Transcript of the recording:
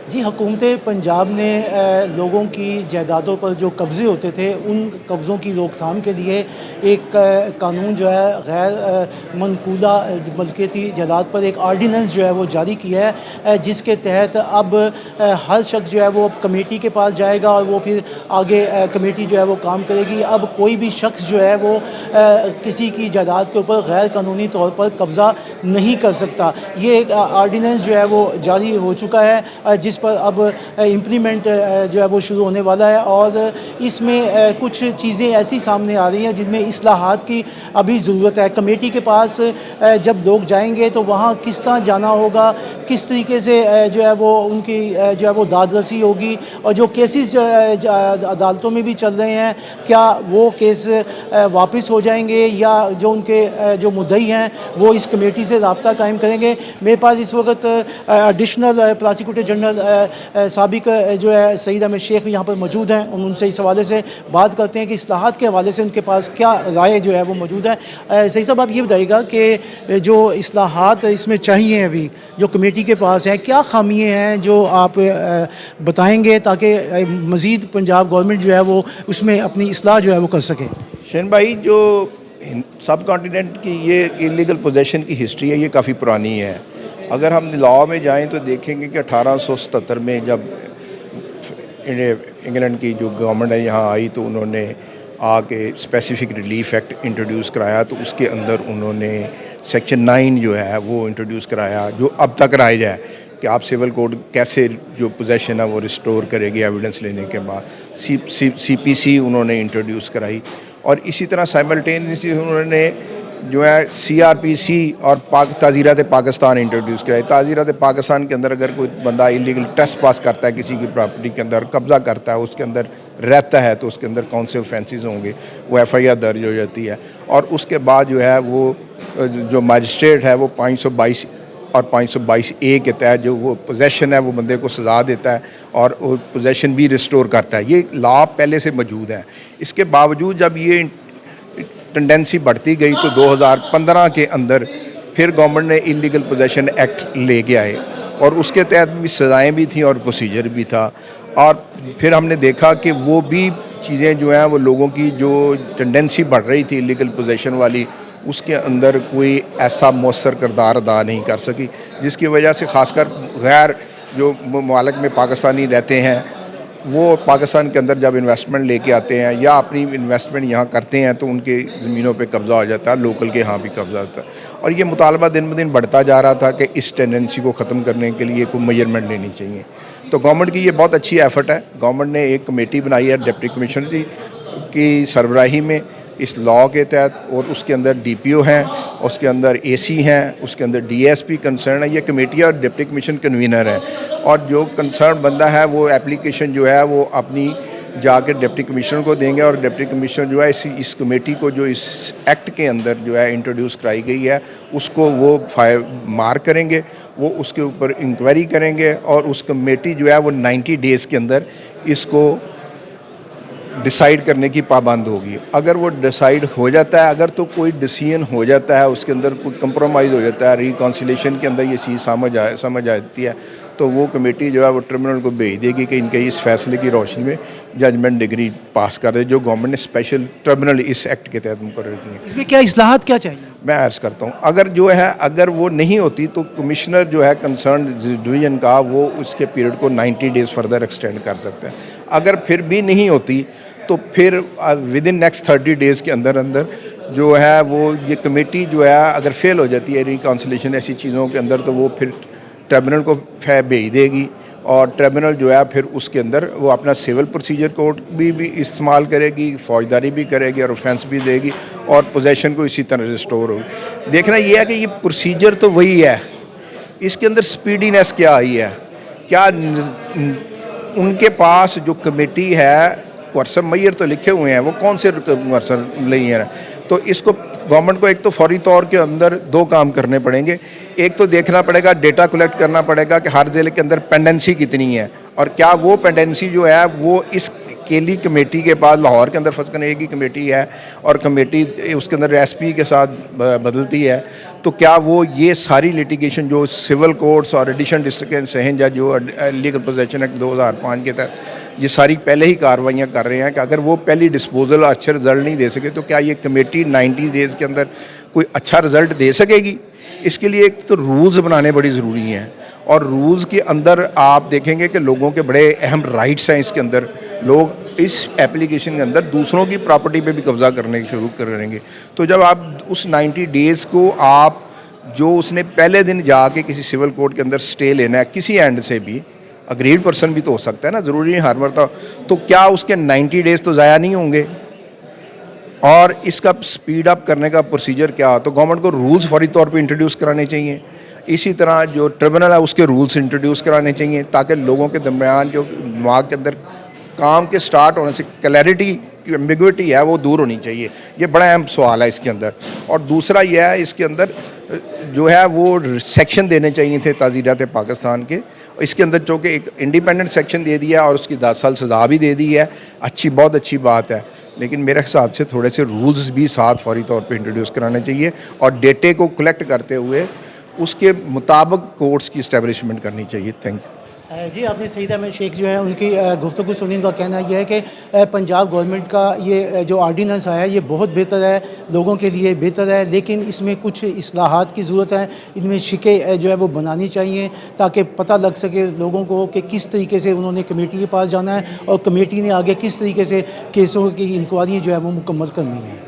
जी, हुकूमत पंजाब ने लोगों की जायदादों पर जो कब्ज़े होते थे उन कब्ज़ों की रोकथाम के लिए एक कानून जो है गैर मनकूला मलकियती जायदाद पर एक आर्डीनेंस जो है वो जारी किया है, जिसके तहत अब हर शख्स जो है वो कमेटी के पास जाएगा और वो फिर आगे कमेटी जो है वो काम करेगी। अब कोई भी शख्स जो है वो किसी की जायदाद के ऊपर गैर कानूनी तौर पर कब्ज़ा नहीं कर सकता। ये एक आर्डीनेंस जो है वो जारी हो चुका है, जिस पर अब इम्प्लीमेंट जो है वो शुरू होने वाला है और इसमें कुछ चीज़ें ऐसी सामने आ रही हैं जिनमें इस्लाहात की अभी ज़रूरत है। कमेटी के पास जब लोग जाएंगे तो वहाँ किस तरह जाना होगा, किस तरीके से जो है वो उनकी जो है वो दादरसी होगी और जो केसेस अदालतों में भी चल रहे हैं क्या वो केस वापस हो जाएंगे या जो उनके जो मुद्दई हैं वो इस कमेटी से रब्ता कायम करेंगे। मेरे पास इस वक्त एडिशनल प्रोसिक्यूटर जनरल साबिक जो है सईद अहमद शेख यहाँ पर मौजूद हैं। उनसे इस हवाले से बात करते हैं कि इस्लाहात के हवाले से उनके पास क्या राय जो है वो मौजूद है। सईद साहब, आप ये बताइएगा कि जो इस्लाहात इसमें चाहिए अभी जो कमेटी के पास है, क्या खामियाँ हैं जो आप बताएँगे ताकि मज़ीद पंजाब गवर्नमेंट जो है वो उसमें अपनी इस्लाह जो है वो कर सके। शेन भाई, जो सब कॉन्टिनेंट की ये इलीगल पोजेशन की हिस्ट्री है ये काफ़ी पुरानी है। अगर हम लॉ में जाएं तो देखेंगे कि 1877 में जब इंग्लैंड की जो गवर्नमेंट है यहाँ आई तो उन्होंने आके स्पेसिफिक रिलीफ एक्ट इंट्रोड्यूस कराया, तो उसके अंदर उन्होंने सेक्शन 9 जो है वो इंट्रोड्यूस कराया जो अब तक राइज है कि आप सिविल कोड कैसे जो पोजेशन है वो रिस्टोर करेगी एविडेंस लेने के बाद। CPC उन्होंने इंट्रोड्यूस कराई और इसी तरह साइमल्टेनियसली उन्होंने जो है CRPC और ताज़ीरात पाकिस्तान इंट्रोड्यूस कराई। ताज़ीरात पाकिस्तान के अंदर अगर कोई बंदा इलीगल ट्रेसपास करता है, किसी की प्रॉपर्टी के अंदर कब्ज़ा करता है, उसके अंदर रहता है, तो उसके अंदर कौन से ऑफेंसेस होंगे वो FIR दर्ज हो जाती है और उसके बाद जो है वो जो मजिस्ट्रेट है वो 522 और 522A के तहत जो वो पोजेशन है वो बंदे को सज़ा देता है और वो पोजेशन भी रिस्टोर करता है। ये लॉ पहले से मौजूद है। इसके बावजूद जब ये टेंडेंसी बढ़ती गई तो 2015 के अंदर फिर गवर्नमेंट ने इलीगल पोजेशन एक्ट लेके आए और उसके तहत भी सज़ाएँ भी थी और प्रोसीजर भी था और फिर हमने देखा कि वो भी चीज़ें जो हैं वो लोगों की जो टेंडेंसी बढ़ रही थी इलीगल पोजेशन वाली, उसके अंदर कोई ऐसा मौसर किरदार अदा नहीं कर सकी, जिसकी वजह से ख़ासकर गैर जो ममालिक में पाकिस्तानी रहते हैं वो पाकिस्तान के अंदर जब इन्वेस्टमेंट लेके आते हैं या अपनी इन्वेस्टमेंट यहाँ करते हैं तो उनके ज़मीनों पे कब्ज़ा हो जाता है, लोकल के यहाँ भी कब्ज़ा होता है और ये मुतालबा दिन ब दिन बढ़ता जा रहा था कि इस टेंडेंसी को ख़त्म करने के लिए कोई मेजरमेंट लेनी चाहिए। तो गवर्नमेंट की ये बहुत अच्छी एफ़र्ट है। गवर्नमेंट ने एक कमेटी बनाई है डिप्टी कमिश्नर की सरबराही में इस लॉ के तहत और उसके अंदर DPO हैं, उसके अंदर AC हैं, उसके अंदर DSP कंसर्न है। ये कमेटी और डिप्टी कमीशन कन्वीनर है और जो कंसर्न बंदा है वो एप्लीकेशन जो है वो अपनी जाकर डिप्टी कमिश्नर को देंगे और डिप्टी कमिश्नर जो है इस कमेटी को जो इस एक्ट के अंदर जो है इंट्रोड्यूस कराई गई है उसको वो मार्क करेंगे, वो उसके ऊपर इंक्वायरी करेंगे और उस कमेटी जो है वो 90 डेज़ के अंदर इसको डिसाइड करने की पाबंद होगी। अगर वो डिसाइड हो जाता है, अगर तो कोई डिसीजन हो जाता है, उसके अंदर कोई कंप्रोमाइज़ हो जाता है, रिकॉन्सिलेशन के अंदर ये चीज़ समझ आती है तो वो कमेटी जो है वो ट्रिब्यूनल को भेज देगी कि इनके इस फैसले की रोशनी में जजमेंट डिग्री पास कर दे, जो गवर्नमेंट ने स्पेशल ट्रिब्यूनल इस एक्ट के तहत मुकर्रर की है। इसमें क्या इस्लाहात क्या चाहिए? मैं अर्ज़ करता हूँ अगर जो है अगर वो नहीं होती तो कमिश्नर जो है कंसर्न डिवीज़न का वो उसके पीरियड को 90 डेज़ फर्दर एक्सटेंड कर सकता है। अगर फिर भी नहीं होती तो फिर विद इन नेक्स्ट 30 डेज़ के अंदर जो है वो ये कमेटी जो है अगर फेल हो जाती है रिकॉन्सिलेशन ऐसी चीज़ों के अंदर तो वो फिर ट्रिब्यूनल को भेज देगी और ट्रिब्यूनल जो है फिर उसके अंदर वो अपना सिविल प्रोसीजर कोड भी इस्तेमाल करेगी, फौजदारी भी करेगी और ऑफेंस भी देगी और पोजेशन को इसी तरह रिस्टोर होगी। देखना ये है कि ये प्रोसीजर तो वही है, इसके अंदर स्पीडीनेस क्या आई है, क्या उनके पास जो कमेटी है क्वर्सन मैयर तो लिखे हुए हैं, वो कौन से क्वर्सन नहीं है। तो इसको गवर्नमेंट को एक तो फौरी तौर के अंदर 2 काम करने पड़ेंगे। एक तो देखना पड़ेगा, डेटा कलेक्ट करना पड़ेगा कि हर ज़िले के अंदर पेंडेंसी कितनी है और क्या वो पेंडेंसी जो है वो इस अकेली कमेटी के पास लाहौर के अंदर फ़र्ज़ करें एक ही कमेटी है और कमेटी उसके अंदर एसपी के साथ बदलती है, तो क्या वो ये सारी लिटिगेशन जो सिविल कोर्ट्स और एडिशनल डिस्ट्रिक्ट एंड सेशन जज जो लीगल पोजेशन एक्ट 2005 के तहत ये सारी पहले ही कार्रवाइयाँ कर रहे हैं कि अगर वो पहली डिस्पोजल अच्छे रिजल्ट नहीं दे सके तो क्या ये कमेटी 90 डेज़ के अंदर कोई अच्छा रिजल्ट दे सकेगी? इसके लिए एक तो रूल्स बनाने बड़ी ज़रूरी हैं और रूल्स के अंदर आप देखेंगे कि लोगों के बड़े अहम राइट्स हैं। इसके अंदर लोग इस एप्लीकेशन के अंदर दूसरों की प्रॉपर्टी पे भी कब्ज़ा करने शुरू करेंगे। तो जब आप उस 90 डेज़ को आप जो उसने पहले दिन जाके किसी सिविल कोर्ट के अंदर स्टे लेना है किसी एंड से भी, अग्रीड पर्सन भी तो हो सकता है ना, ज़रूरी नहीं हर मरता, तो क्या उसके 90 डेज़ तो ज़ाया नहीं होंगे? और इसका स्पीड अप करने का प्रोसीजर क्या, तो गवर्नमेंट को रूल्स फौरी तौर पे इंट्रोड्यूस कराने चाहिए। इसी तरह जो ट्रिब्यूनल है उसके रूल्स इंट्रोड्यूस कराने चाहिए ताकि लोगों के दरमियान जो दिमाग के अंदर काम के स्टार्ट होने से क्लैरिटी की एम्बिग्विटी है वो दूर होनी चाहिए। ये बड़ा अहम सवाल है इसके अंदर। और दूसरा यह है इसके अंदर जो है वो सेक्शन देने चाहिए थे ताज़ीरात पाकिस्तान के। इसके अंदर चूँकि एक इंडिपेंडेंट सेक्शन दे दिया और उसकी 10 साल सज़ा भी दे दी है, बहुत अच्छी बात है, लेकिन मेरे हिसाब से थोड़े से रूल्स भी साथ फौरी तौर पे इंट्रोड्यूस कराने चाहिए और डेटे को कलेक्ट करते हुए उसके मुताबिक कोर्ट्स की इस्टेब्लिशमेंट करनी चाहिए। Thank you. जी, आपने सईद अहमद शेख जो है उनकी गुफ्तगू सुनी, उनका कहना यह है कि पंजाब गवर्नमेंट का ये जो आर्डीनेंस आया है ये बहुत बेहतर है, लोगों के लिए बेहतर है, लेकिन इसमें कुछ इस्लाहात की ज़रूरत है। इनमें शिकें जो है वो बनानी चाहिए ताकि पता लग सके लोगों को कि किस तरीके से उन्होंने कमेटी के पास जाना है और कमेटी ने आगे किस तरीके से केसों की इंक्वायरी जो है वो मुकम्मल करनी है।